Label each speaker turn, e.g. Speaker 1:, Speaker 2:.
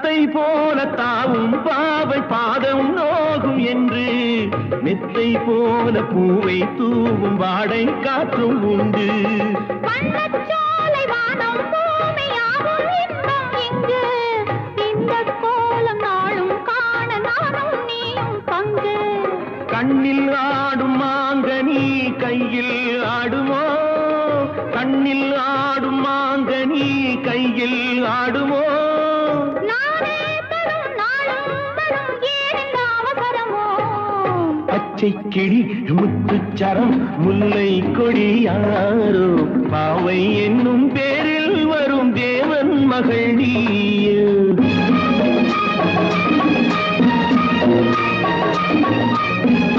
Speaker 1: தத்தை போல தாவும் பாவை பாதம் நோகும் என்று மெத்தை போல பூவை தூவும் வாடை காற்றும் உண்டு.
Speaker 2: வண்ணச்சோலை வானம் பூமியாகும் இன்பம் இங்கு. இந்த கோலம் நாளும் காண நானும் நீயும் பங்கு.
Speaker 1: கண்ணில் ஆடும் மாங்கனி கையில் ஆடுமோ, கண்ணில் ஆடும் மாங்கனி கையில் ஆடுமோ.
Speaker 2: நானே தரும் நாளும் வரும் ஏனென்ற அவசரமோ.
Speaker 1: பச்சை கிளி முத்துச்சரம் முல்லை கொடி யாரோ, பாவை என்னும் பேரில் வரும் தேவன் மகள் நீ.